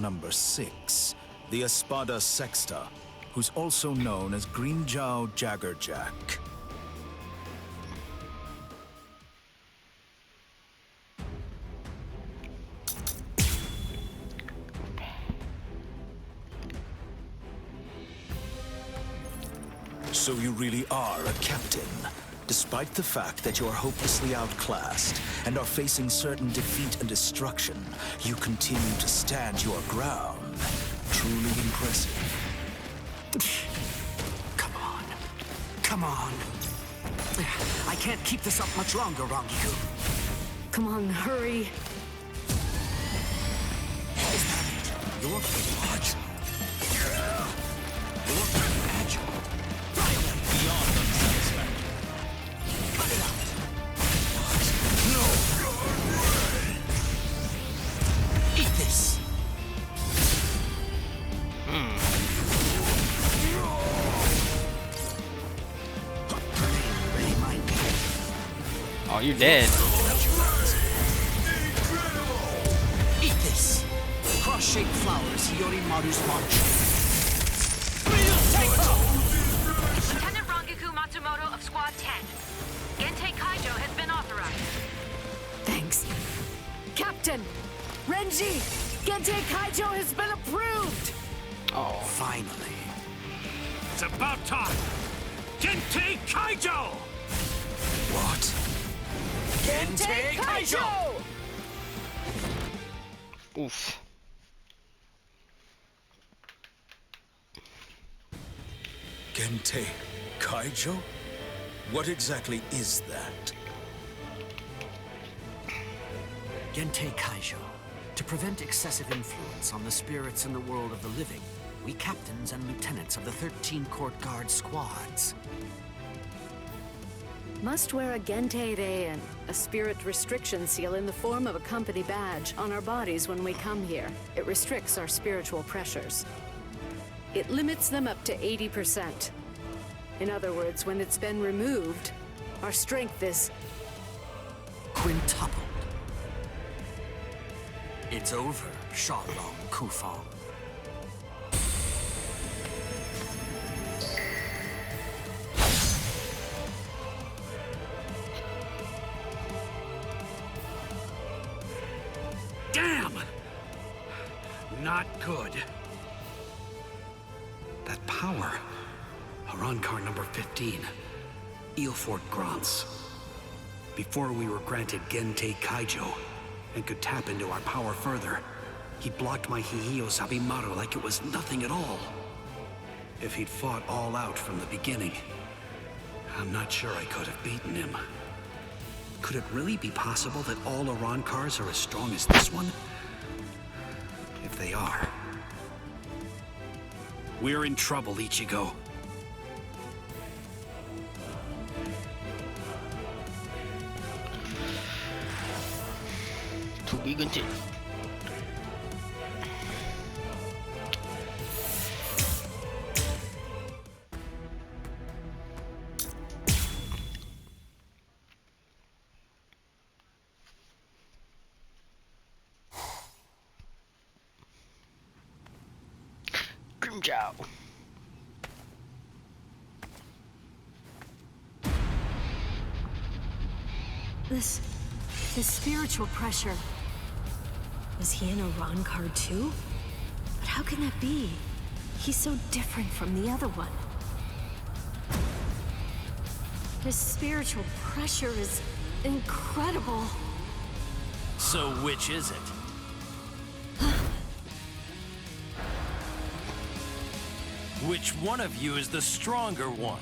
number 6, the Espada Sexta, who's also known as Greenjow Jaggerjack. So you really are a captain. Despite the fact that you are hopelessly outclassed and are facing certain defeat and destruction, you continue to stand your ground. Truly impressive. Come on. Come on. I can't keep this up much longer, Rangiku. Come on, hurry. Is that it? You look large. You look agile. Violent. Beyond unsatisfactory. Cut it out. No! Eat this. Oh, you're dead. Eat this. Cross-shaped flowers, Hiyorimaru's mantra. Lieutenant Rangiku Matsumoto of Squad 10. Gentei Kaijo has been authorized. Thanks. Captain! Renji! Gentei Kaijo has been approved! Oh, Finally. It's about time. Gentei Kaijo! What? Gentei Kaijo! oof. Gentei Kaijo? What exactly is that? Gentei Kaijo. To prevent excessive influence on the spirits in the world of the living, we captains and lieutenants of the 13 court guard squads. Must wear a Gentei Rei and a spirit restriction seal in the form of a company badge on our bodies when we come here. It restricts our spiritual pressures. It limits them up to 80%. In other words, when it's been removed, our strength is Quintupled. It's over, Shalom Kufang. Damn! Not good. That power. Arankar number 15. Eelfort Grants. Before we were granted Gentei Kaijo and could tap into our power further, he blocked my Hihiyo Sabimaru like it was nothing at all. If he'd fought all out from the beginning, I'm not sure I could have beaten him. Could it really be possible that all Arankars are as strong as this one? If they are, we're in trouble, Ichigo. To be continued. Grimjow. this spiritual pressure. Was he in a Ron card too? But how can that be? He's so different from the other one. His spiritual pressure is incredible. So which is it? Which one of you is the stronger one?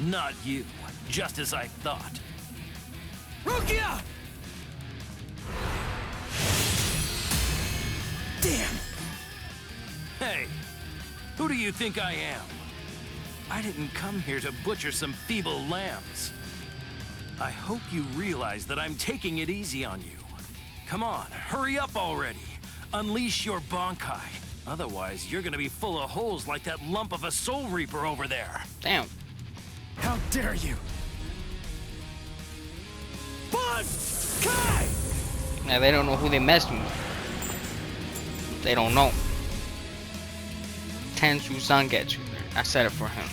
Not you, just as I thought. Rukia! Damn! Hey, who do you think I am? I didn't come here to butcher some feeble lambs. I hope you realize that I'm taking it easy on you. Come on, hurry up already. Unleash your Bankai. Otherwise, you're gonna be full of holes like that lump of a Soul Reaper over there. Damn. How dare you! Buzz! Now they don't know who they messed with. They don't know. Tensu Zangetsu. I said it for him.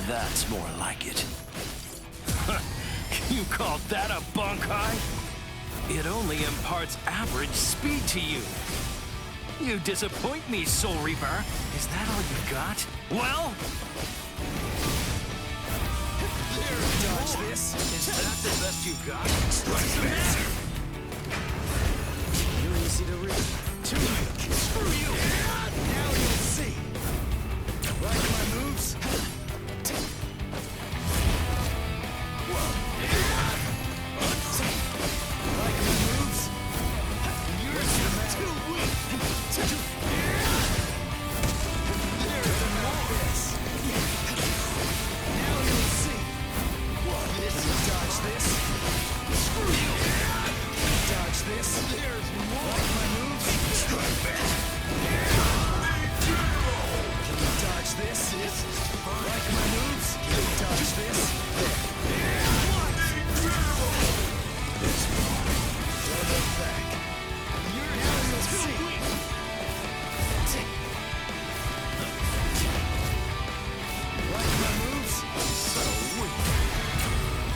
That's more like it. You call that a bunkai? It only imparts average speed to you. You disappoint me, Soul Reaper. Is that all you got? Well? Dodge this. Is that the best you got? You're easy to read. Too weak. Screw you. Now you'll see. Like my moves?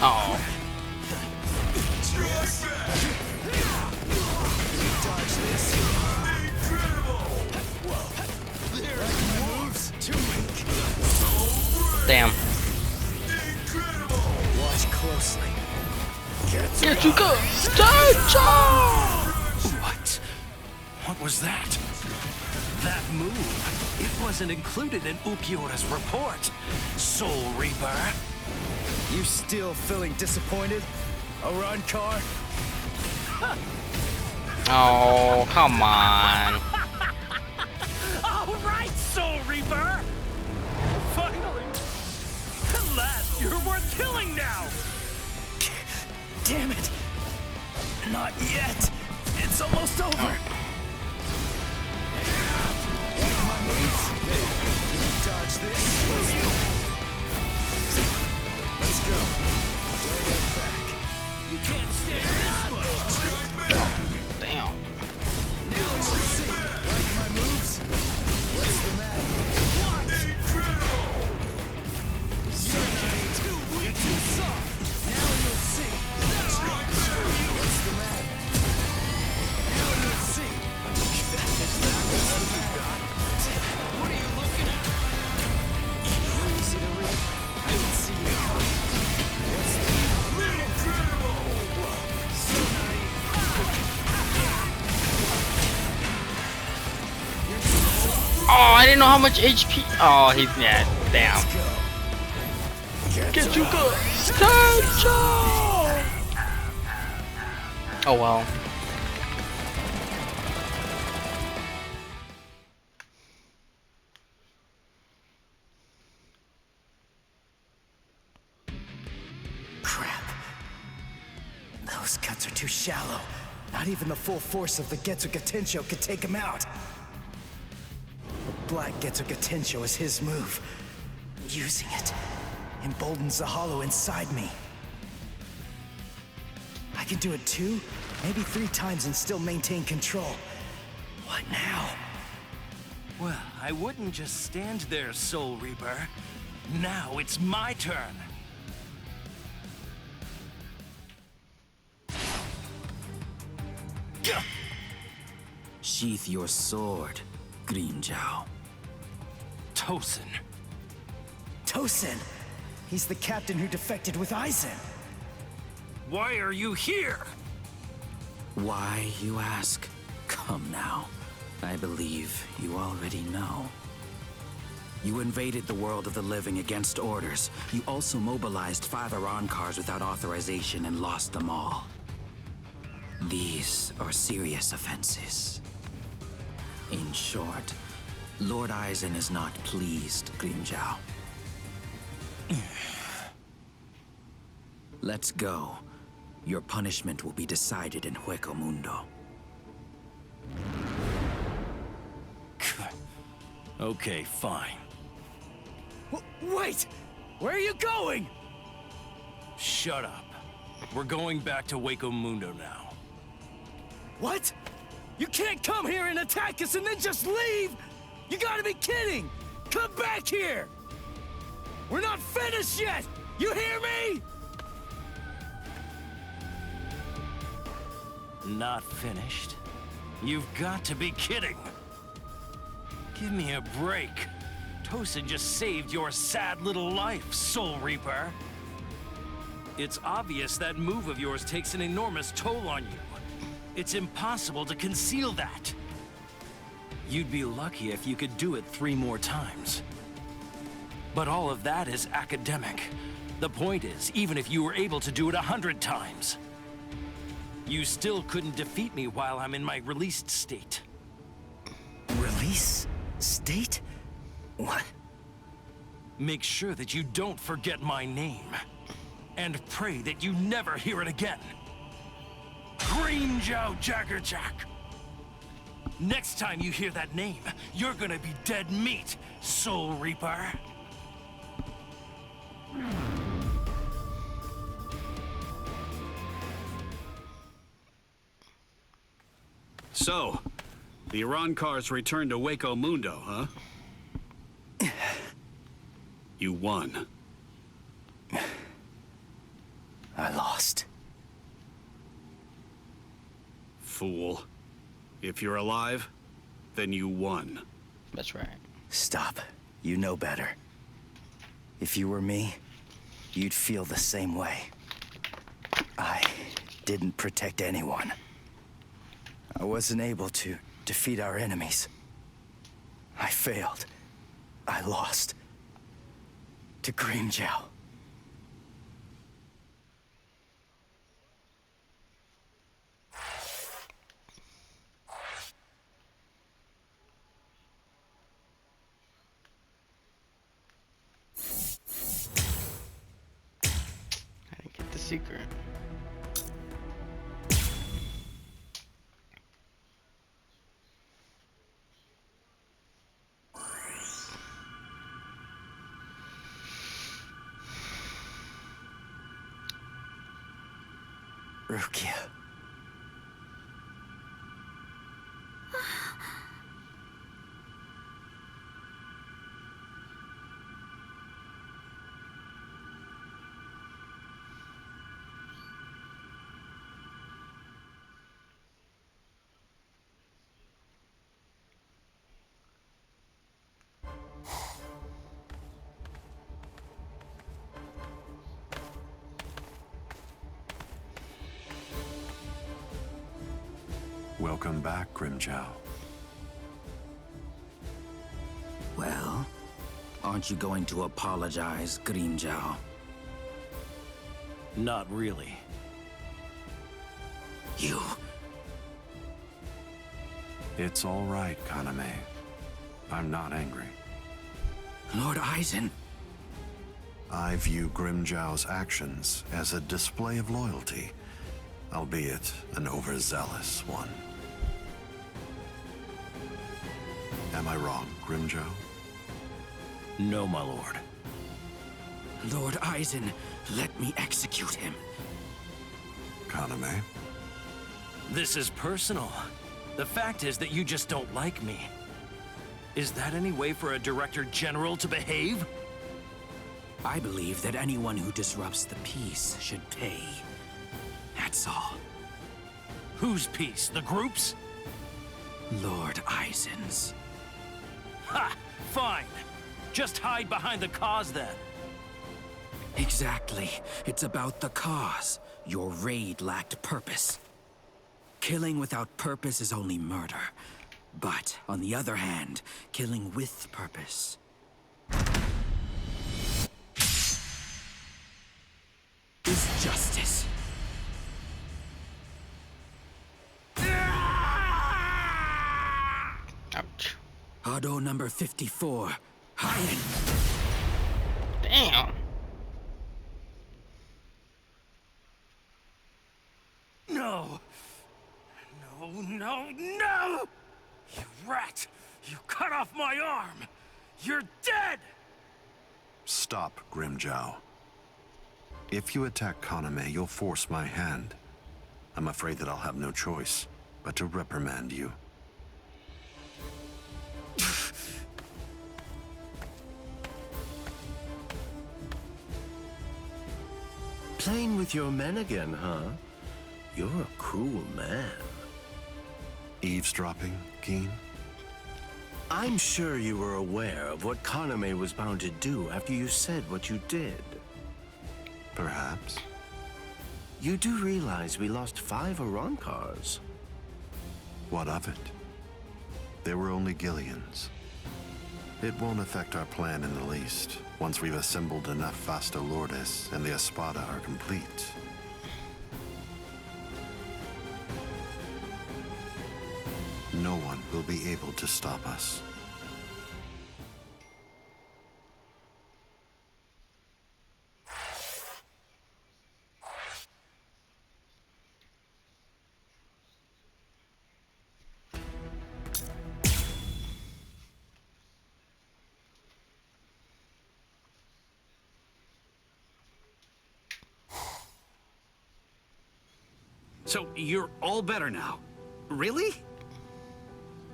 Oh. Damn. Watch closely. Get you go. What was that? That move. It wasn't included in Ulquiorra's report. Soul Reaper. You still feeling disappointed? Aran car? Oh, come on. All right, Soul Reaper. Finally. At last, you're worth killing now. Damn it. Not yet. It's almost over. Dodge this. Let's go. Don't look back. You can't stand this much. Damn. Now let's see. Like my moves? What's the matter? What? You're too soft. Now you'll see. What's the matter? Now you'll see. What are you looking at? Easy to read. I can see you coming. What's the matter? Incredible! So naive. Oh, I didn't know how much HP. Oh, he's yeah. Damn. Get you good. Oh well. Crap. Those cuts are too shallow. Not even the full force of the Getsuga Tensho could take him out. The Black Getsuga Tensho is his move. Using it emboldens the hollow inside me. I can do it 2, maybe 3 times and still maintain control. What now? Well, I wouldn't just stand there, Soul Reaper. Now it's my turn. Sheath your sword, Grimmjow. Tosin. Tosin! He's the captain who defected with Aizen. Why are you here? Why, you ask? Come now. I believe you already know. You invaded the world of the living against orders. You also mobilized 5 Iran cars without authorization and lost them all. These are serious offenses. In short, Lord Aizen is not pleased, Grimmjow. Let's go. Your punishment will be decided in Hueco Mundo. Okay, fine. Wait! Where are you going? Shut up. We're going back to Hueco Mundo now. What? You can't come here and attack us and then just leave! You gotta be kidding! Come back here! We're not finished yet! You hear me? Not finished? You've got to be kidding! Give me a break. Tosin just saved your sad little life, Soul Reaper. It's obvious that move of yours takes an enormous toll on you. It's impossible to conceal that. You'd be lucky if you could do it 3 more times. But all of that is academic. The point is, even if you were able to do it 100 times, you still couldn't defeat me while I'm in my released state. Release? State? What? Make sure that you don't forget my name. And pray that you never hear it again. Green Jiao Jaggerjack! Next time you hear that name, you're gonna be dead meat, Soul Reaper. So, the Iran cars returned to Hueco Mundo, huh? You won. I lost. Fool. If you're alive, then you won. That's right. Stop. You know better. If you were me, you'd feel the same way. I didn't protect anyone. I wasn't able to defeat our enemies. I failed. I lost. To Green Jiao. I didn't get the secret. Rukia. Welcome back, Grimjow. Well, aren't you going to apologize, Green Jiao? Not really. You... It's all right, Kaname. I'm not angry. Lord Aizen. I view Grimjow's actions as a display of loyalty, albeit an overzealous one. Am I wrong, Grimjow? No, my lord. Lord Aizen, let me execute him. Kaname? This is personal. The fact is that you just don't like me. Is that any way for a Director General to behave? I believe that anyone who disrupts the peace should pay. That's all. Whose peace? The group's? Lord Aizen's. Ha! Fine. Just hide behind the cause then. Exactly. It's about the cause. Your raid lacked purpose. Killing without purpose is only murder. But, on the other hand, killing with purpose is justice. Ouch. Hado number 54. Hien. Damn. No! No, no, no! You rat! You cut off my arm! You're dead! Stop, Grimjow. If you attack Kaname, you'll force my hand. I'm afraid that I'll have no choice but to reprimand you. Playing with your men again, huh? You're a cruel man. Eavesdropping, Keen? I'm sure you were aware of what Kaname was bound to do after you said what you did. Perhaps. You do realize we lost 5 Arankars. What of it? They were only Gillians. It won't affect our plan in the least, once we've assembled enough Vasta Lourdes and the Espada are complete. No one will be able to stop us. So you're all better now? Really?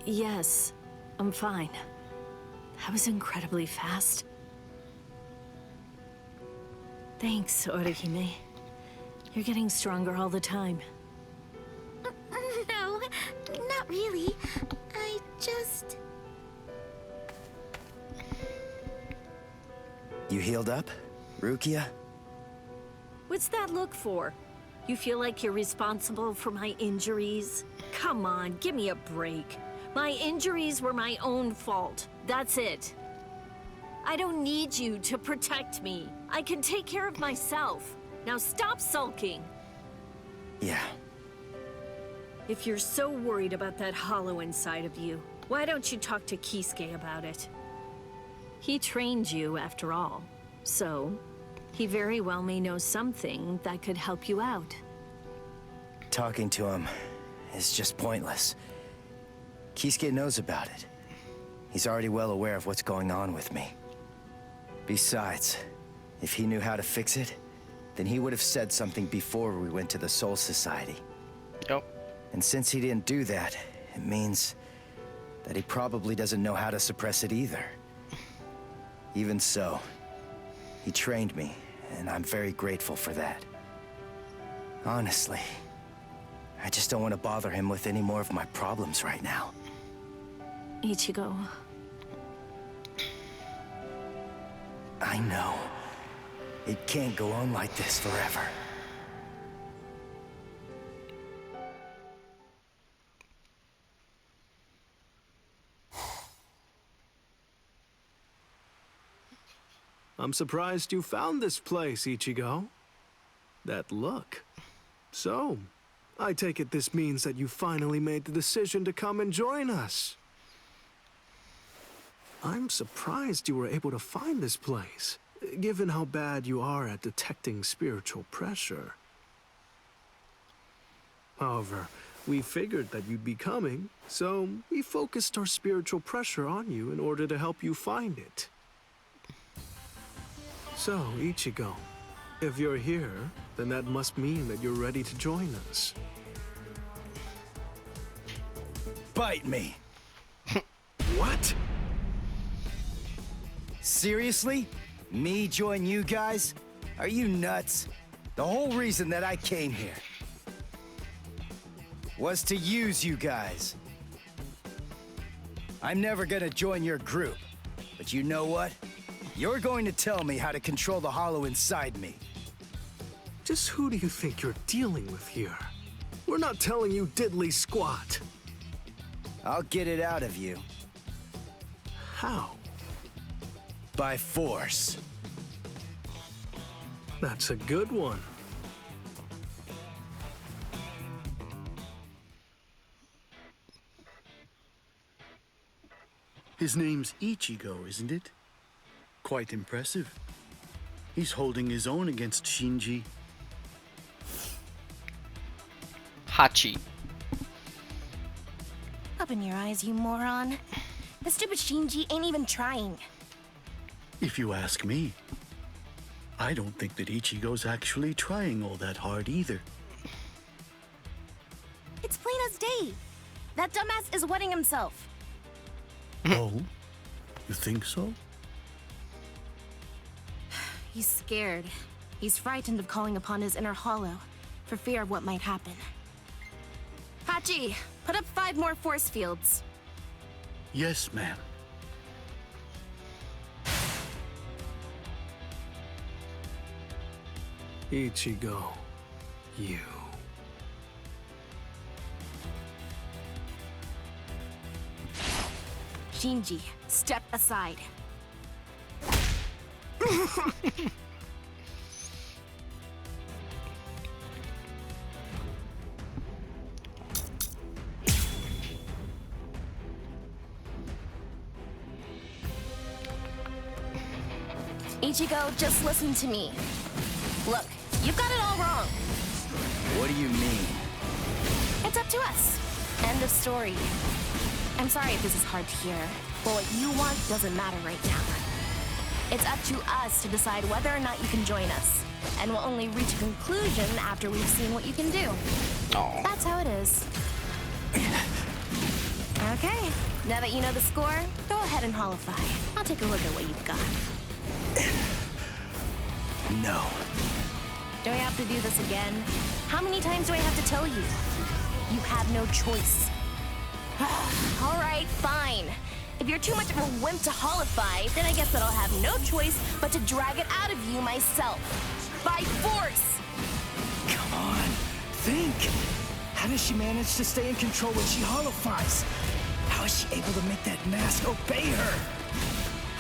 Yes, I'm fine. That was incredibly fast. Thanks, Orihime. You're getting stronger all the time. No, not really. I just... You healed up, Rukia? What's that look for? You feel like you're responsible for my injuries? Come on, give me a break. My injuries were my own fault. That's it. I don't need you to protect me. I can take care of myself. Now stop sulking. Yeah. If you're so worried about that hollow inside of you, why don't you talk to Kisuke about it? He trained you, after all. So, he very well may know something that could help you out. Talking to him is just pointless. Kisuke knows about it. He's already well aware of what's going on with me. Besides, if he knew how to fix it, then he would have said something before we went to the Soul Society. Yep. And since he didn't do that, it means that he probably doesn't know how to suppress it either. Even so, he trained me, and I'm very grateful for that. Honestly, I just don't want to bother him with any more of my problems right now. Ichigo. I know. It can't go on like this forever. I'm surprised you found this place, Ichigo. That look. So, I take it this means that you finally made the decision to come and join us. I'm surprised you were able to find this place, given how bad you are at detecting spiritual pressure. However, we figured that you'd be coming, so we focused our spiritual pressure on you in order to help you find it. So, Ichigo, if you're here, then that must mean that you're ready to join us. Bite me! What? Seriously? Me join you guys? Are you nuts? The whole reason that I came here was to use you guys. I'm never gonna join your group, but you know what? You're going to tell me how to control the hollow inside me. Just who do you think you're dealing with here? We're not telling you diddly squat. I'll get it out of you. How? By force. That's a good one. His name's Ichigo, isn't it? Quite impressive. He's holding his own against Shinji. Hachi. Open your eyes, you moron. The stupid Shinji ain't even trying. If you ask me, I don't think that Ichigo's actually trying all that hard either. It's plain as day. That dumbass is wetting himself. Oh? You think so? He's scared. He's frightened of calling upon his inner hollow, for fear of what might happen. Hachi, put up 5 more force fields. Yes, ma'am. Ichigo, you. Shinji, step aside. Ichigo, just listen to me. Look, you've got it all wrong. What do you mean? It's up to us. End of story. I'm sorry if this is hard to hear, but what you want doesn't matter right now. It's up to us to decide whether or not you can join us, and we'll only reach a conclusion after we've seen what you can do. Oh. That's how it is. Okay, now that you know the score, go ahead and hollowfy. I'll take a look at what you've got. No. Do I have to do this again? How many times do I have to tell you? You have no choice. All right, fine. If you're too much of a wimp to hollowfy, then I guess that I'll have no choice but to drag it out of you myself. By force! Come on, think. How does she manage to stay in control when she hollowfies? How is she able to make that mask obey her?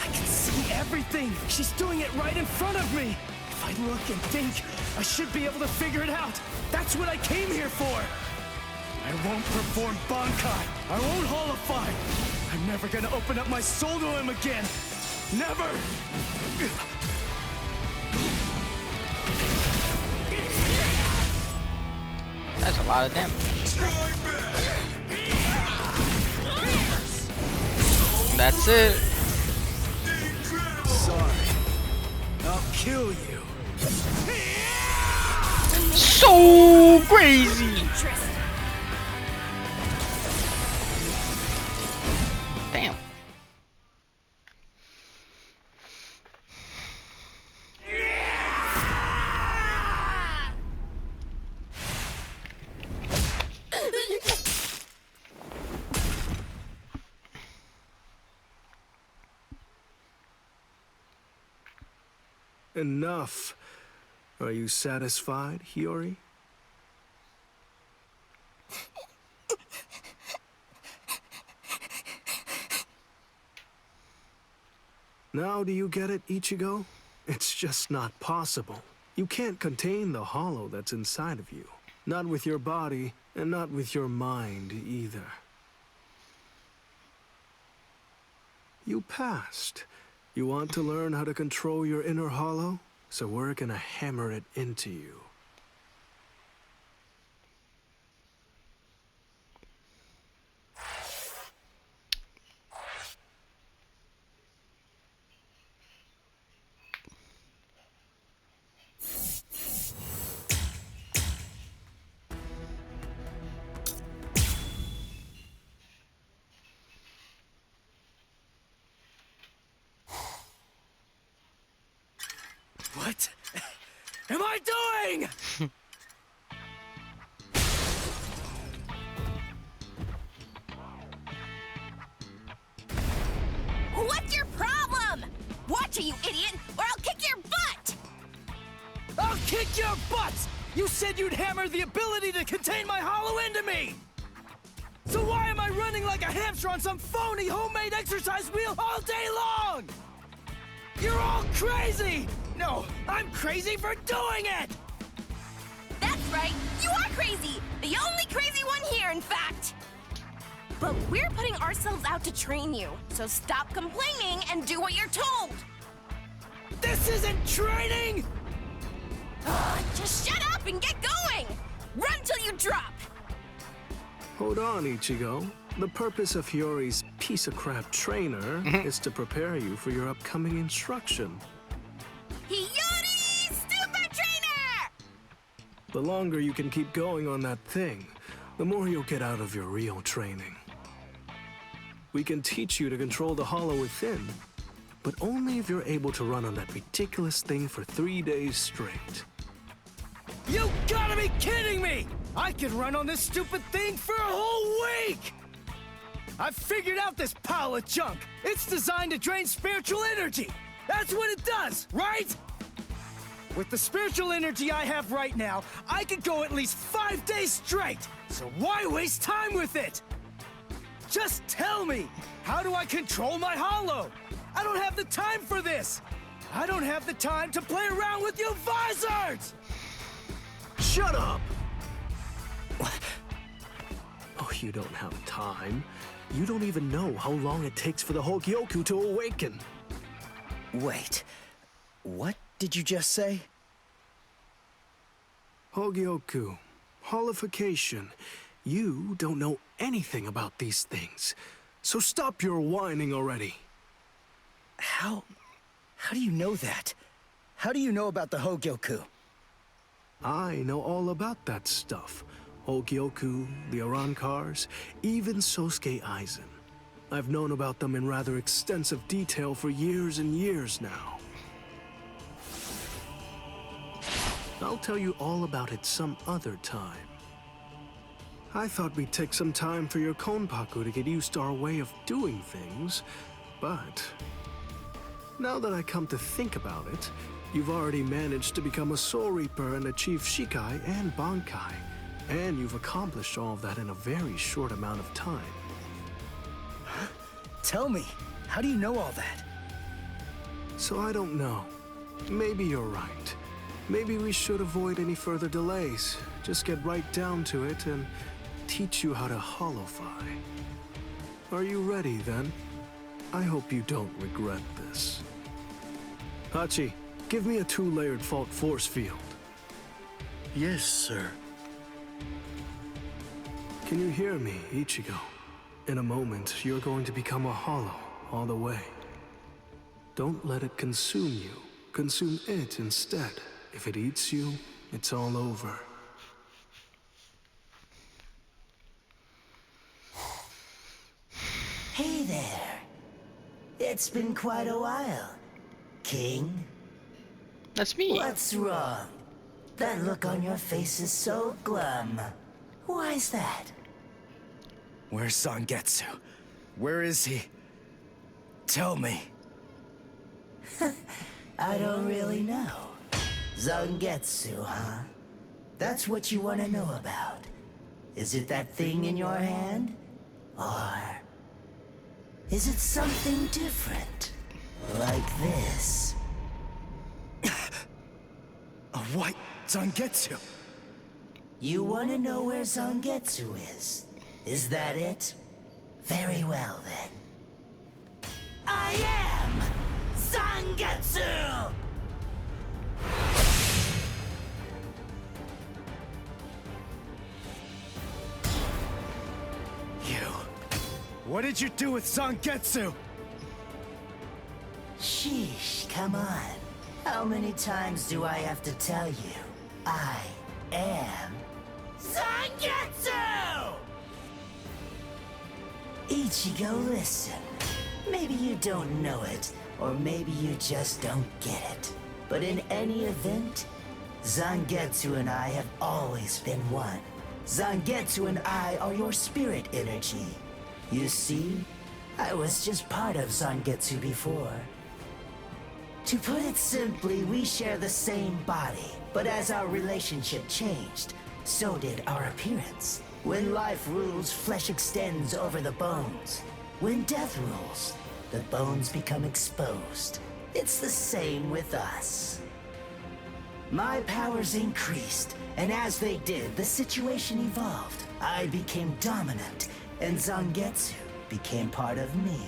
I can see everything. She's doing it right in front of me. If I look and think, I should be able to figure it out. That's what I came here for. I won't perform Bankai. I won't hollowfy. I'm never gonna open up my soul to him again. Never! That's a lot of damage. That's it. Sorry. I'll kill you. So crazy. Damn. Enough. Are you satisfied, Hiyori? Now do you get it, Ichigo? It's just not possible. You can't contain the hollow that's inside of you. Not with your body, and not with your mind either. You passed. You want to learn how to control your inner hollow? So we're gonna hammer it into you. What am I doing? What's your problem? Watch it, you idiot, or I'll kick your butt! I'll kick your butts! You said you'd hammer the ability to contain my hollow into me! So why am I running like a hamster on some phony homemade exercise wheel all day long? You're all crazy! No, I'm crazy for doing it! That's right, you are crazy! The only crazy one here, in fact! But we're putting ourselves out to train you, so stop complaining and do what you're told! This isn't training! Just shut up and get going! Run till you drop! Hold on, Ichigo. The purpose of Hiyori's piece-of-crap trainer is to prepare you for your upcoming instruction. Hiyori, stupid trainer! The longer you can keep going on that thing, the more you'll get out of your real training. We can teach you to control the hollow within, but only if you're able to run on that ridiculous thing for 3 days straight. You gotta be kidding me! I can run on this stupid thing for a whole week! I've figured out this pile of junk. It's designed to drain spiritual energy. That's what it does, right? With the spiritual energy I have right now, I could go at least 5 days straight. So why waste time with it? Just tell me, how do I control my hollow? I don't have the time for this. I don't have the time to play around with you visors! Shut up! Oh, you don't have time. You don't even know how long it takes for the Hogyoku to awaken. Wait, what did you just say? Hogyoku, hollowfication. You don't know anything about these things, so stop your whining already. How do you know that? How do you know about the Hogyoku? I know all about that stuff. Hogyoku, the Arankars, even Sosuke Aizen. I've known about them in rather extensive detail for years and years now. I'll tell you all about it some other time. I thought we'd take some time for your Konpaku to get used to our way of doing things, but now that I come to think about it, you've already managed to become a Soul Reaper and achieve Shikai and Bankai, and you've accomplished all of that in a very short amount of time. Tell me, how do you know all that? So I don't know. Maybe you're right. Maybe we should avoid any further delays. Just get right down to it and teach you how to hollowfy. Are you ready then? I hope you don't regret this. Hachi, give me a 2-layered fault force field. Yes, sir. Can you hear me, Ichigo? In a moment, you're going to become a hollow all the way. Don't let it consume you. Consume it instead. If it eats you, it's all over. Hey there. It's been quite a while, King. That's me. What's wrong? That look on your face is so glum. Why's that? Where's Zangetsu? Where is he? Tell me. I don't really know. Zangetsu, huh? That's what you want to know about. Is it that thing in your hand? Or is it something different? Like this? A white Zangetsu. You want to know where Zangetsu is? Is that it? Very well then. I am Zangetsu! What did you do with Zangetsu? Sheesh, come on. How many times do I have to tell you? I am Zangetsu! Ichigo, listen. Maybe you don't know it, or maybe you just don't get it. But in any event, Zangetsu and I have always been one. Zangetsu and I are your spirit energy. You see, I was just part of Zangetsu before. To put it simply, we share the same body, but as our relationship changed, so did our appearance. When life rules, flesh extends over the bones. When death rules, the bones become exposed. It's the same with us. My powers increased, and as they did, the situation evolved. I became dominant, and Zangetsu became part of me.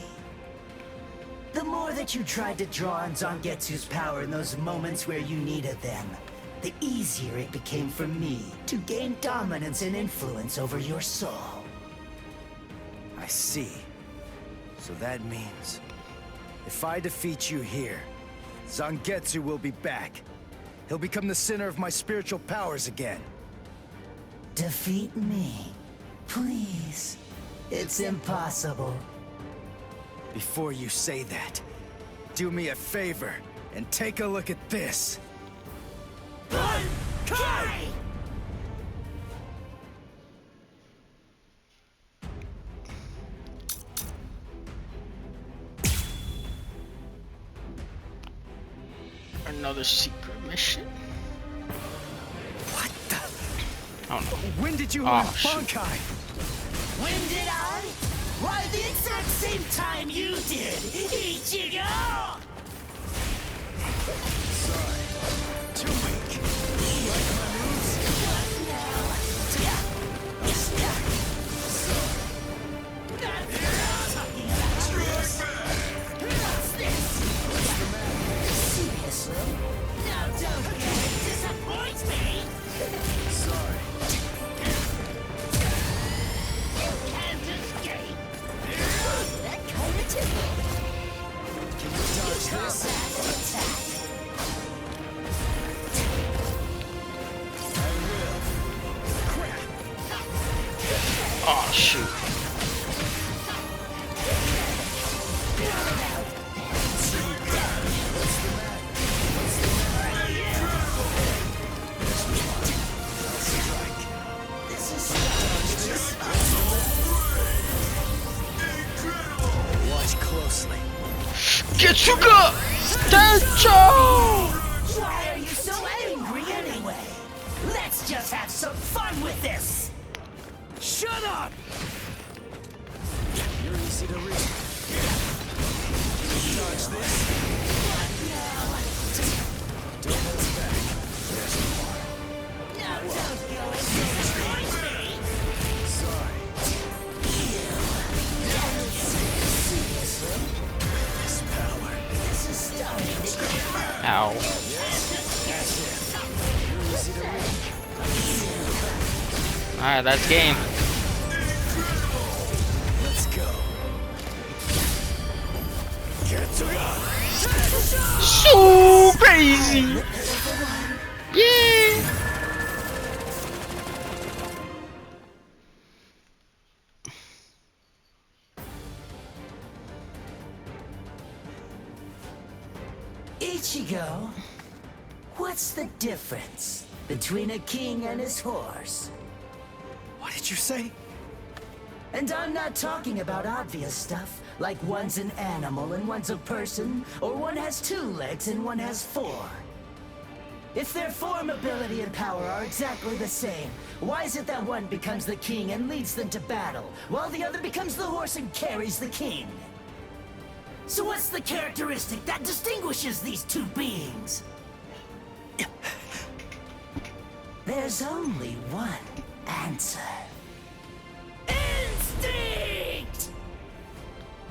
The more that you tried to draw on Zangetsu's power in those moments where you needed them, the easier it became for me to gain dominance and influence over your soul. see. So that means, if I defeat you here, Zangetsu will be back. He'll become the center of my spiritual powers again. Defeat me, please. It's impossible. Before you say that, do me a favor and take a look at this. Kai! Another secret mission? What the? I don't know. When did you Oh, learn Bankai? When did I? Why, the exact same time you did, Ichigo! Sorry. Too weak. Like my moves? What's this? Seriously? Now don't disappoint me! Sorry. You can't escape! That kind of tickle. Can you dodge this? Attack. Oh shoot. Watch closely. Getsuga! Tencho! Why are you so angry anyway? Let's just have some fun with this! Shut up! You're easy to read. Dodge this. Don't hold back. There's more. Now don't go and destroy me! Sorry. Seriously? This power. This is starting to get Ow. That's it. You're easy to read. Alright, that's game. Let's go. So crazy! Yeah! Ichigo, what's the difference between a king and his horse? What did you say? And I'm not talking about obvious stuff, like one's an animal and one's a person, or one has 2 legs and one has 4. If their form, ability, and power are exactly the same, why is it that one becomes the king and leads them to battle, while the other becomes the horse and carries the king? So what's the characteristic that distinguishes these 2 beings? There's only one answer. Instinct!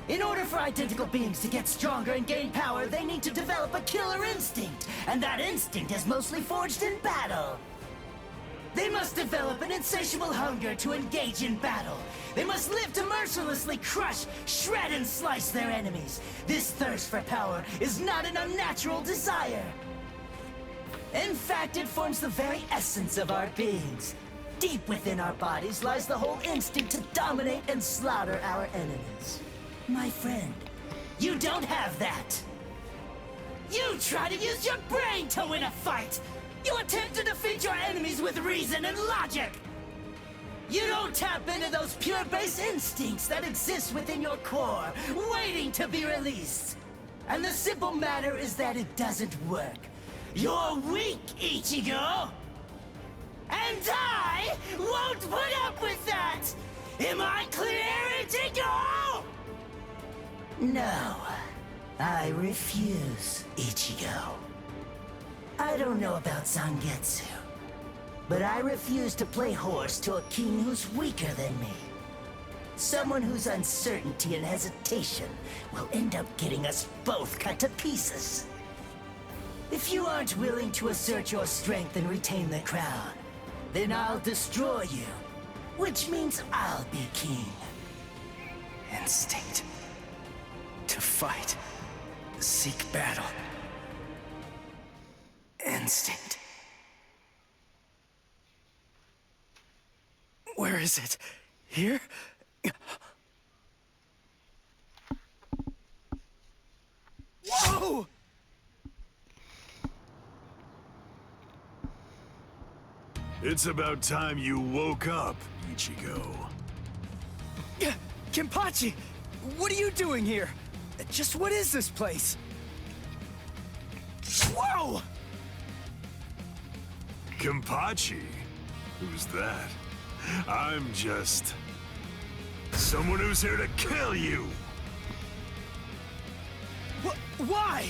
In order for identical beings to get stronger and gain power, they need to develop a killer instinct, and that instinct is mostly forged in battle. They must develop an insatiable hunger to engage in battle. They must live to mercilessly crush, shred, and slice their enemies. This thirst for power is not an unnatural desire. In fact, it forms the very essence of our beings. Deep within our bodies lies the whole instinct to dominate and slaughter our enemies. My friend, you don't have that. You try to use your brain to win a fight. You attempt to defeat your enemies with reason and logic. You don't tap into those pure base instincts that exist within your core, waiting to be released. And the simple matter is that it doesn't work. You're weak, Ichigo! And I won't put up with that! Am I clear, Ichigo? No, I refuse, Ichigo. I don't know about Zangetsu, but I refuse to play horse to a king who's weaker than me. Someone whose uncertainty and hesitation will end up getting us both cut to pieces. If you aren't willing to assert your strength and retain the crown, then I'll destroy you, which means I'll be king. Instinct. To fight. Seek battle. Instinct. Where is it? Here? Whoa! It's about time you woke up, Ichigo. Kenpachi! What are you doing here? Just what is this place? Whoa! Kenpachi? Who's that? I'm just... someone who's here to kill you! Why?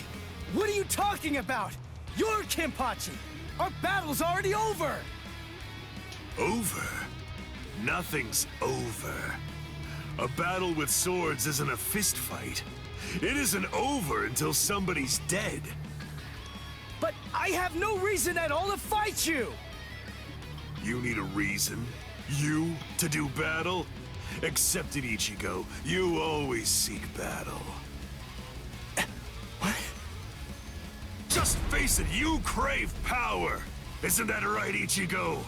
What are you talking about? You're Kenpachi! Our battle's already over! Over? Nothing's over. A battle with swords isn't a fist fight. It isn't over until somebody's dead. But I have no reason at all to fight you! You need a reason? You to do battle? Accept it, Ichigo. You always seek battle. What? Just face it, you crave power! Isn't that right, Ichigo?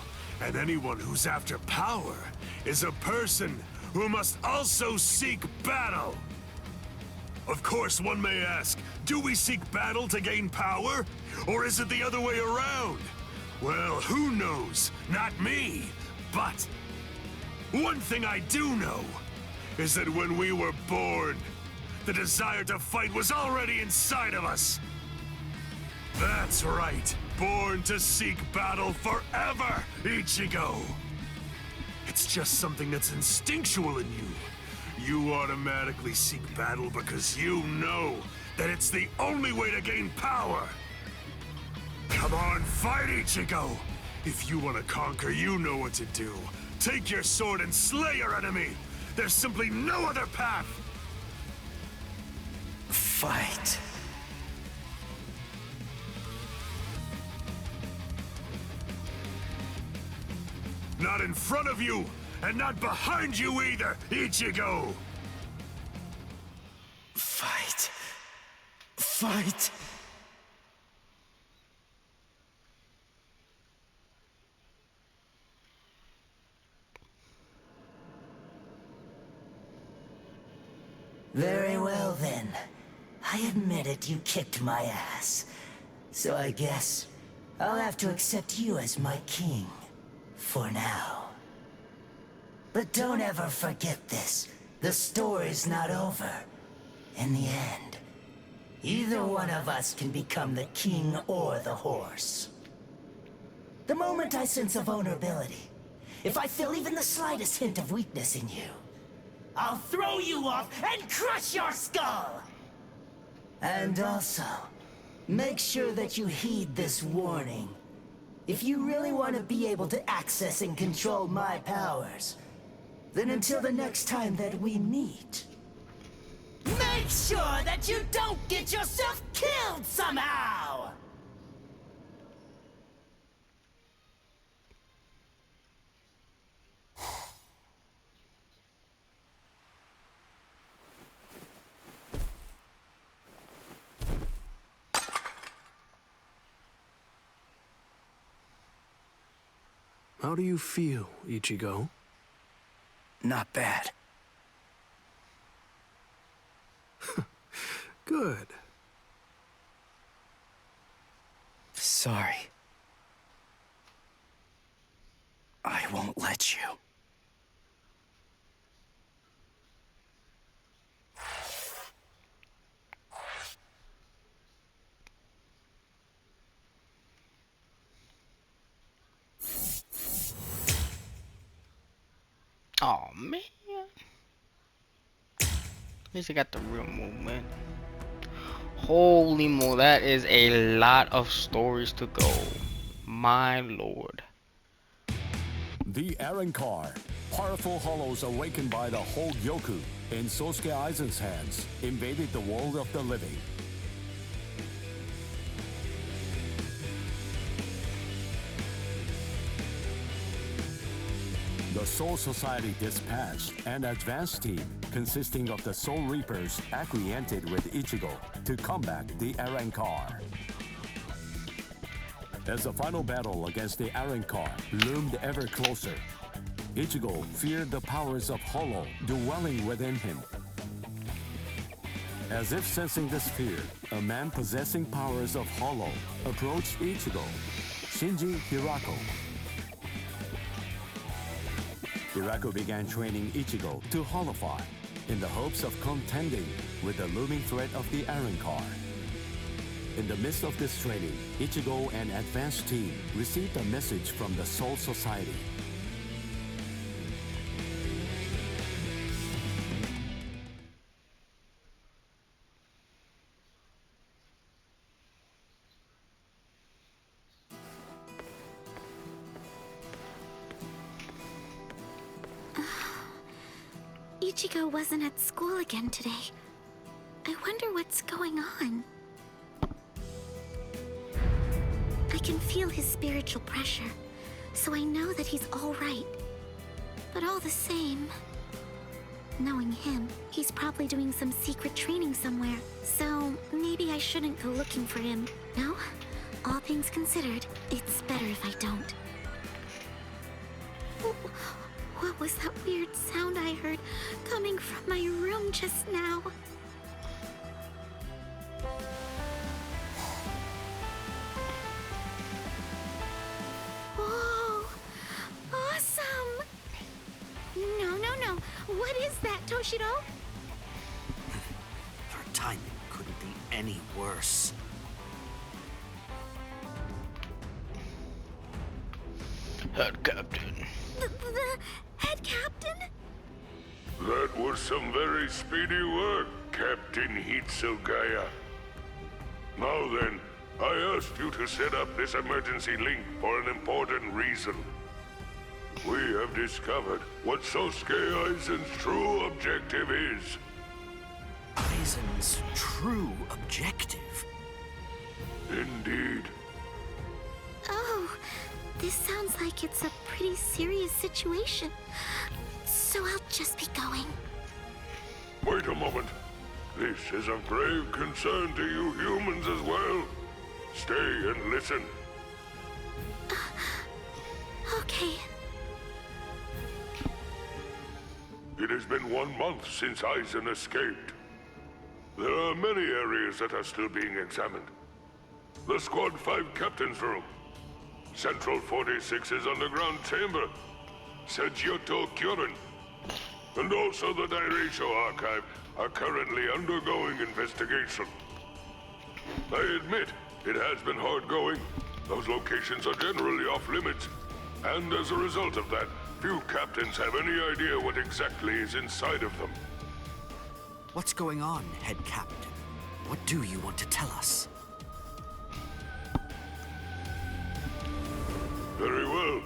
And anyone who's after power is a person who must also seek battle. Of course, one may ask, do we seek battle to gain power? Or is it the other way around? Well, who knows? Not me. But one thing I do know is that when we were born, the desire to fight was already inside of us. That's right. Born to seek battle forever, Ichigo. It's just something that's instinctual in you. You automatically seek battle because you know that it's the only way to gain power. Come on, fight, Ichigo! If you want to conquer, you know what to do. Take your sword and slay your enemy! There's simply no other path! Fight. Not in front of you, and not behind you either, Ichigo! Fight. Fight. Very well then. I admit it, you kicked my ass. So I guess I'll have to accept you as my king. For now. But don't ever forget this. The story's not over. In the end, either one of us can become the king or the horse. The moment I sense a vulnerability, if I feel even the slightest hint of weakness in you, I'll throw you off and crush your skull! And also, make sure that you heed this warning. If you really want to be able to access and control my powers, then until the next time that we meet, make sure that you don't get yourself killed somehow! How do you feel, Ichigo? Not bad. Good. Sorry. I won't let you. Oh man. At least I got the real movement. Holy mo, that is a lot of stories to go. My lord. The Arankar, powerful hollows awakened by the Hogyoku in Sosuke Aizen's hands, invaded the world of the living. The The Soul Society dispatched an advance team consisting of the Soul Reapers acquainted with Ichigo to combat the Arrancar. As the final battle against the Arrancar loomed ever closer, Ichigo feared the powers of Hollow dwelling within him. As if sensing this fear, a man possessing powers of Hollow approached Ichigo, Shinji Hirako. Hirako began training Ichigo to hollowfy in the hopes of contending with the looming threat of the Arrancar. In the midst of this training, Ichigo and advanced team received a message from the Soul Society. Ichigo wasn't at school again today. I wonder what's going on. I can feel his spiritual pressure, so I know that he's all right. But all the same, knowing him, he's probably doing some secret training somewhere. So maybe I shouldn't go looking for him. No? All things considered, it's better if I don't. What was that weird sound I heard coming from my room just now? Whoa! Awesome! No. What is that, Toshiro? Her timing couldn't be any worse. Head captain. The head captain? That was some very speedy work, Captain Hitsugaya. Now then, I asked you to set up this emergency link for an important reason. We have discovered what Sosuke Aizen's true objective is. Aizen's true objective? Indeed. Oh, this sounds like it's a pretty serious situation. So I'll just be going. Wait a moment. This is of grave concern to you humans as well. Stay and listen. Okay. It has been 1 month since Aizen escaped. There are many areas that are still being examined. The Squad 5 Captain's Room, Central 46's underground chamber, Seijyoto Kyorin, and also the Dairasho Archive are currently undergoing investigation. I admit, it has been hard going. Those locations are generally off limits, and as a result of that, few captains have any idea what exactly is inside of them. What's going on, Head Captain? What do you want to tell us? Very well.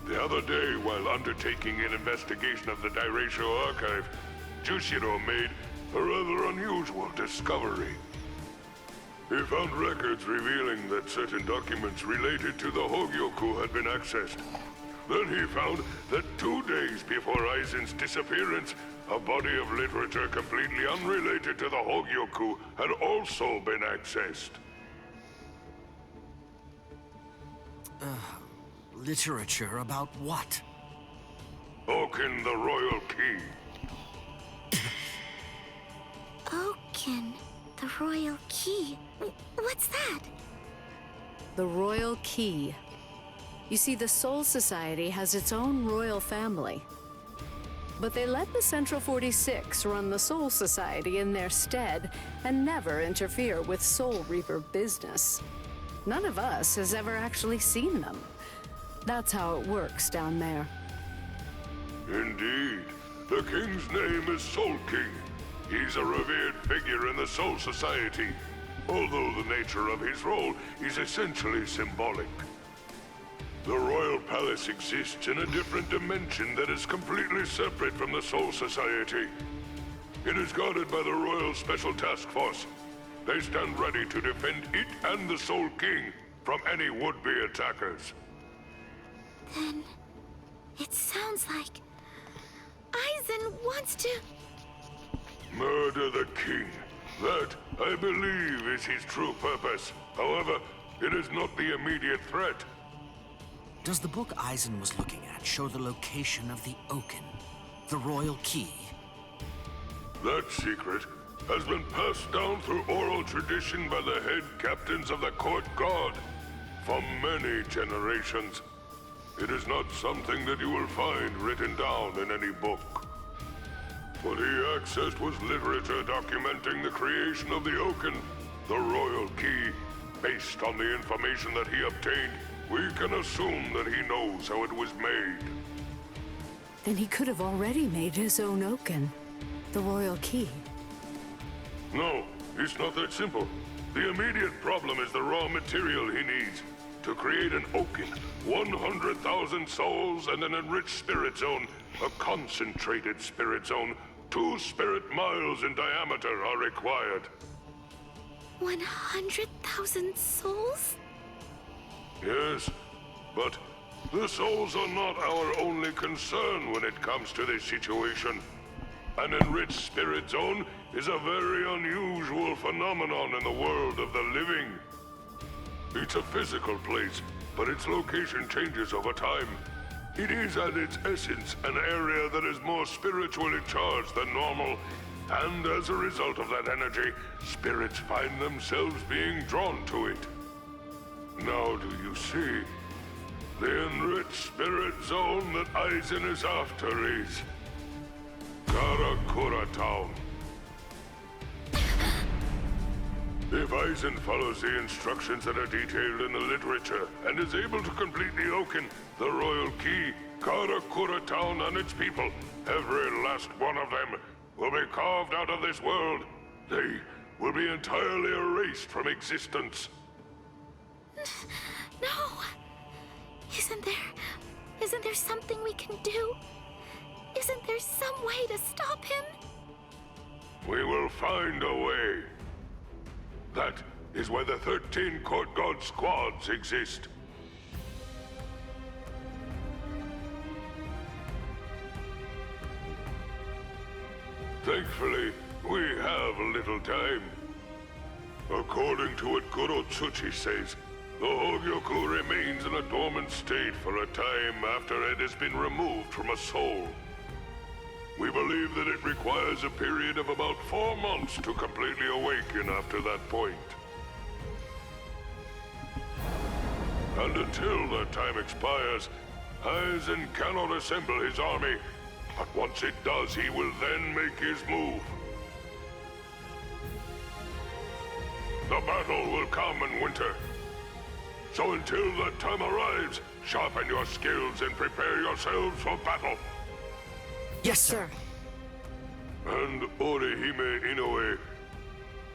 The other day, while undertaking an investigation of the Dairasho Archive, Jushiro made a rather unusual discovery. He found records revealing that certain documents related to the Hogyoku had been accessed. Then he found that 2 days before Aizen's disappearance, a body of literature completely unrelated to the Hogyoku had also been accessed. Literature about what? Oaken the Royal Key. Oaken, the Royal Key. What's that? The Royal Key. You see, the Soul Society has its own royal family. But they let the Central 46 run the Soul Society in their stead and never interfere with Soul Reaper business. None of us has ever actually seen them. That's how it works down there. Indeed. The king's name is Soul King. He's a revered figure in the Soul Society, although the nature of his role is essentially symbolic. The Royal Palace exists in a different dimension that is completely separate from the Soul Society. It is guarded by the Royal Special Task Force. They stand ready to defend it and the Soul King from any would-be attackers. Then, It sounds like Aizen wants to... Murder the king. That, I believe, is his true purpose. However, it is not the immediate threat. Does the book Aizen was looking at show the location of the Oaken, the royal key? That secret has been passed down through oral tradition by the head captains of the court guard for many generations. It is not something that you will find written down in any book. What he accessed was literature documenting the creation of the Oaken, the royal key. Based on the information that he obtained, we can assume that he knows how it was made. Then he could have already made his own Oaken, the royal key. No, it's not that simple. The immediate problem is the raw material he needs. To create an Oaken, 100,000 souls and an enriched spirit zone, a concentrated spirit zone, 2 spirit miles in diameter are required. 100,000 souls? Yes, but the souls are not our only concern when it comes to this situation. An enriched spirit zone is a very unusual phenomenon in the world of the living. It's a physical place, but its location changes over time. It is at its essence an area that is more spiritually charged than normal, and as a result of that energy, spirits find themselves being drawn to it. Now do you see? The enriched spirit zone that Aizen is after is Karakura Town. If Aizen follows the instructions that are detailed in the literature and is able to complete the Oaken, the royal key, Karakura Town and its people, every last one of them, will be carved out of this world. They will be entirely erased from existence. No! Isn't there something we can do? Isn't there some way to stop him? We will find a way. That is why the 13 Court Guard squads exist. Thankfully, we have little time. According to what Goro Tsuchi says, the Hogyoku remains in a dormant state for a time after it has been removed from a soul. We believe that it requires a period of about 4 months to completely awaken after that point. And until that time expires, Aizen cannot assemble his army. But once it does, he will then make his move. The battle will come in winter. So until that time arrives, sharpen your skills and prepare yourselves for battle. Yes, sir. And Orihime Inoue,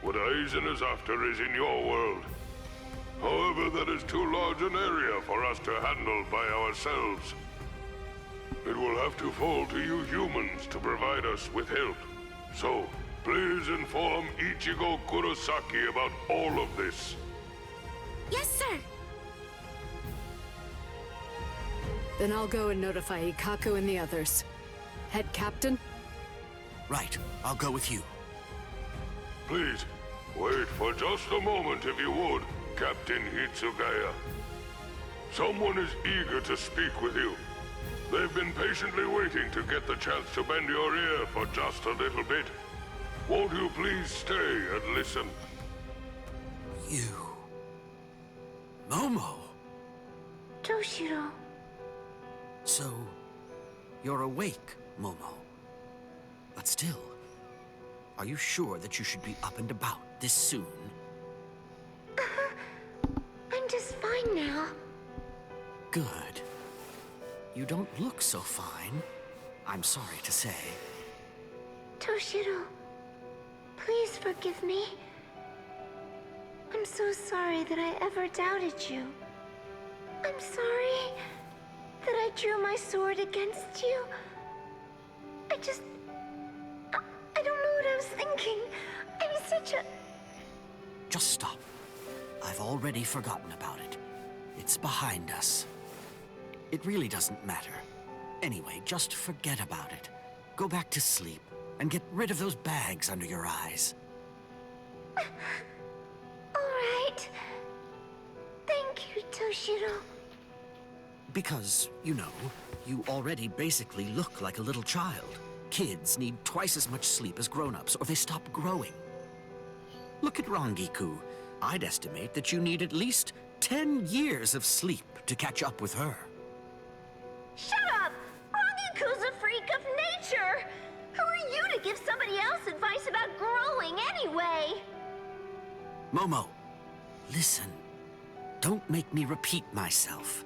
what Aizen is after is in your world. However, that is too large an area for us to handle by ourselves. It will have to fall to you humans to provide us with help. So, please inform Ichigo Kurosaki about all of this. Yes, sir. Then I'll go and notify Ikaku and the others. Head Captain? Right, I'll go with you. Please, wait for just a moment if you would, Captain Hitsugaya. Someone is eager to speak with you. They've been patiently waiting to get the chance to bend your ear for just a little bit. Won't you please stay and listen? You... Momo! Toshiro. So, you're awake, Momo. But still, are you sure that you should be up and about this soon? I'm just fine now. Good. You don't look so fine, I'm sorry to say. Toshiro, please forgive me. I'm so sorry that I ever doubted you. I'm sorry that I drew my sword against you. I don't know what I was thinking. I'm such a... Just stop. I've already forgotten about it. It's behind us. It really doesn't matter. Anyway, just forget about it. Go back to sleep and get rid of those bags under your eyes. All right. Thank you, Toshiro. Because, you know, you already basically look like a little child. Kids need twice as much sleep as grown-ups, or they stop growing. Look at Rangiku. I'd estimate that you need at least 10 years of sleep to catch up with her. Shut up! Rangiku's a freak of nature! Who are you to give somebody else advice about growing anyway? Momo, listen. Don't make me repeat myself.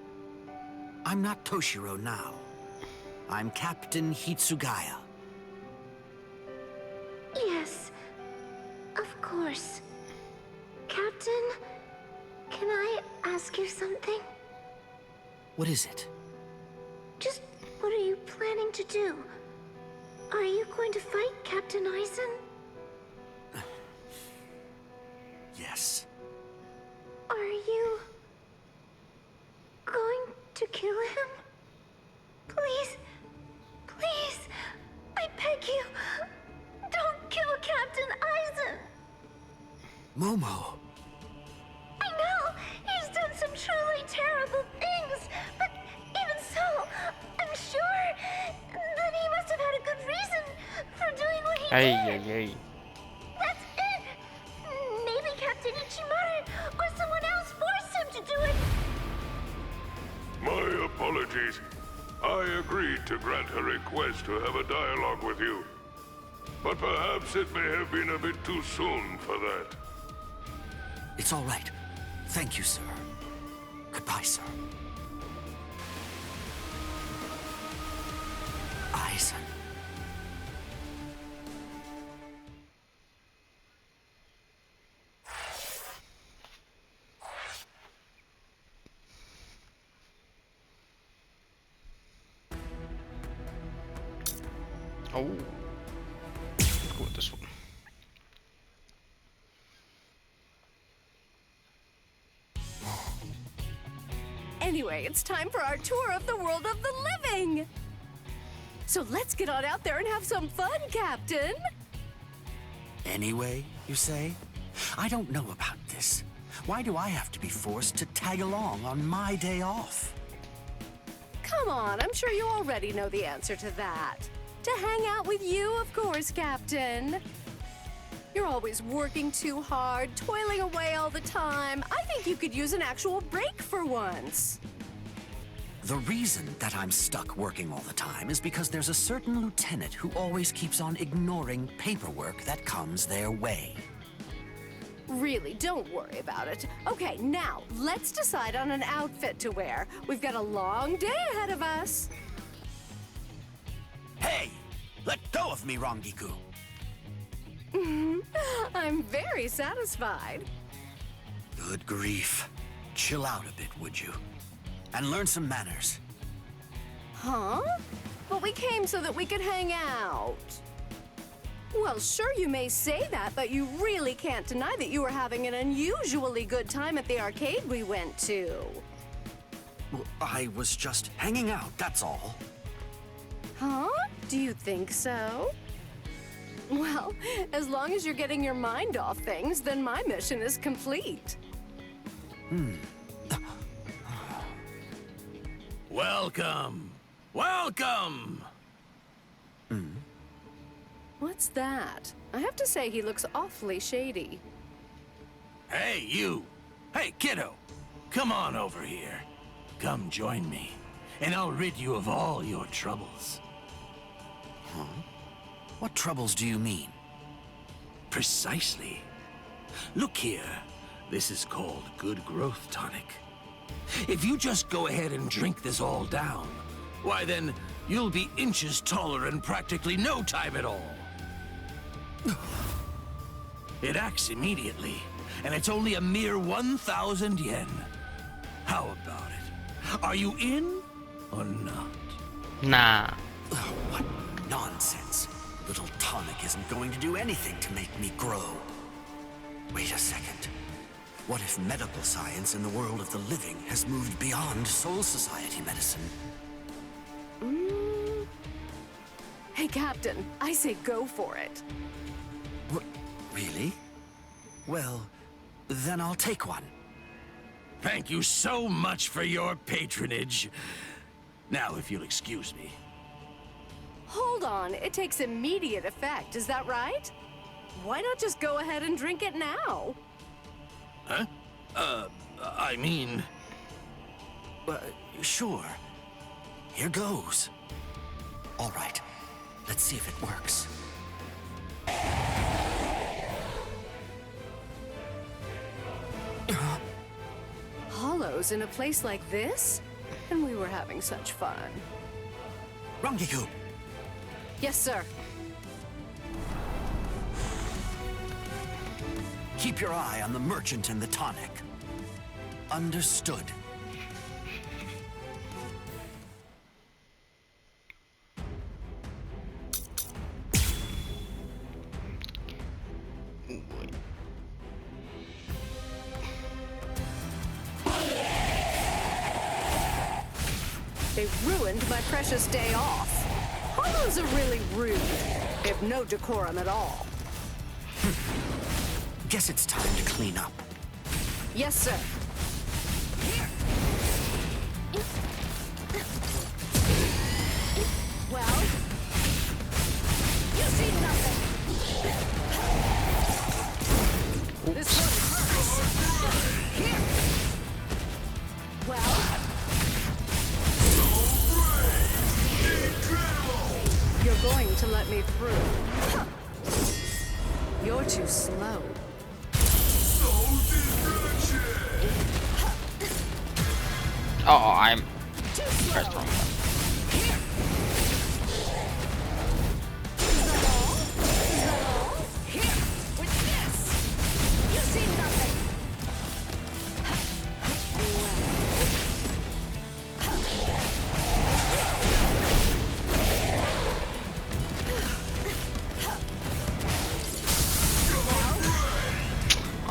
I'm not Toshiro now. I'm Captain Hitsugaya. Yes, of course. Captain, can I ask you something? What is it? Just what are you planning to do? Are you going to fight Captain Aizen? Yes. Are you going to kill him? Please, please, I beg you, don't kill Captain Aizen. Momo. I know he's done some truly terrible things, but even so, I'm sure that he must have had a good reason for doing what he did. That's it. Maybe Captain Ichimaru or someone else forced him to do it. My apologies. I agreed to grant her request to have a dialogue with you. But perhaps it may have been a bit too soon for that. It's all right. Thank you, sir. Goodbye, sir. Aizen. Oh. Let's go with this one. Anyway, it's time for our tour of the world of the living. So let's get on out there and have some fun, Captain. Anyway, you say? I don't know about this. Why do I have to be forced to tag along on my day off? Come on, I'm sure you already know the answer to that. To hang out with you, of course, Captain. You're always working too hard, toiling away all the time. I think you could use an actual break for once. The reason that I'm stuck working all the time is because there's a certain lieutenant who always keeps on ignoring paperwork that comes their way. Really, don't worry about it. Okay, now, let's decide on an outfit to wear. We've got a long day ahead of us. Hey! Let go of me, Rangiku! I'm very satisfied. Good grief. Chill out a bit, would you? And learn some manners. Huh? But we came so that we could hang out. Well, sure you may say that, but you really can't deny that you were having an unusually good time at the arcade we went to. Well, I was just hanging out, that's all. Huh? Do you think so? Well, as long as you're getting your mind off things, then my mission is complete. Welcome! Welcome! What's that? I have to say he looks awfully shady. Hey, you! Hey, kiddo! Come on over here. Come join me, and I'll rid you of all your troubles. Huh? What troubles do you mean? Precisely. Look here. This is called Good Growth Tonic. If you just go ahead and drink this all down, why then, you'll be inches taller in practically no time at all. It acts immediately, and it's only a mere 1,000 yen. How about it? Are you in or not? Nah. What nonsense. Little tonic isn't going to do anything to make me grow. Wait a second. What if medical science in the world of the living has moved beyond Soul Society medicine? Hey, Captain, I say go for it. Really? Well, then I'll take one. Thank you so much for your patronage. Now, if you'll excuse me. Hold on, it takes immediate effect, is that right? Why not just go ahead and drink it now? Huh? I mean... Sure. Here goes. All right, let's see if it works. Hollows in a place like this? And we were having such fun. Rangiku! Yes, sir. Keep your eye on the merchant and the tonic. Understood. They ruined my precious day off. Hollows are really rude. They have no decorum at all. Guess it's time to clean up. Yes, sir. Well, you see nothing. This one hurts. Here. Well. You're going to let me through. Huh. You're too slow. Oh, I'm pressed wrong button. Here, with this. You see nothing.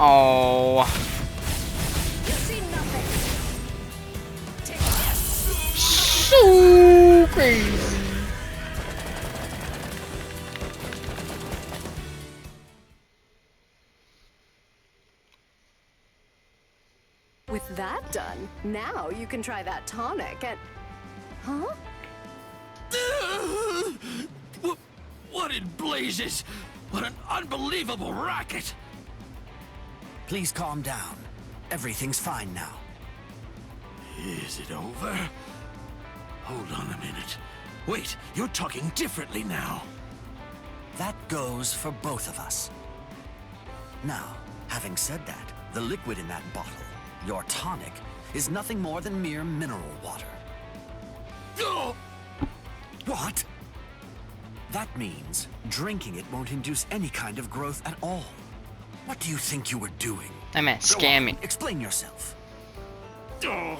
Oh. You see nothing. Take this. So crazy. With that done, now you can try that tonic and... Huh? What in blazes? What an unbelievable racket! Please calm down. Everything's fine now. Is it over? Hold on a minute. Wait, you're talking differently now. That goes for both of us. Now, having said that, the liquid in that bottle, your tonic, is nothing more than mere mineral water. Oh! What? That means drinking it won't induce any kind of growth at all. What do you think you were doing? I meant scamming. Explain yourself. Oh.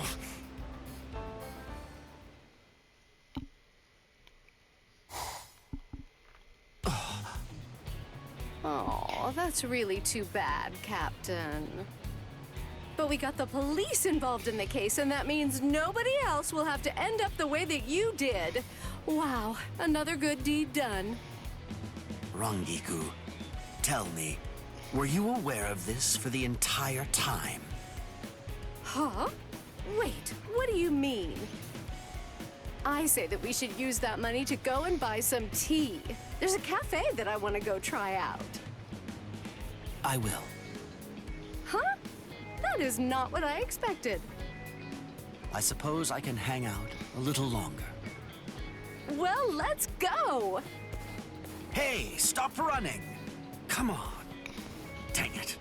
Oh, that's really too bad, Captain. But we got the police involved in the case, and that means nobody else will have to end up the way that you did. Wow, another good deed done. Rangiku, tell me, were you aware of this for the entire time? Huh? Wait, what do you mean? I say that we should use that money to go and buy some tea. There's a cafe that I want to go try out. I will. Huh? That is not what I expected. I suppose I can hang out a little longer. Well, let's go! Hey, stop running! Come on. Dang it.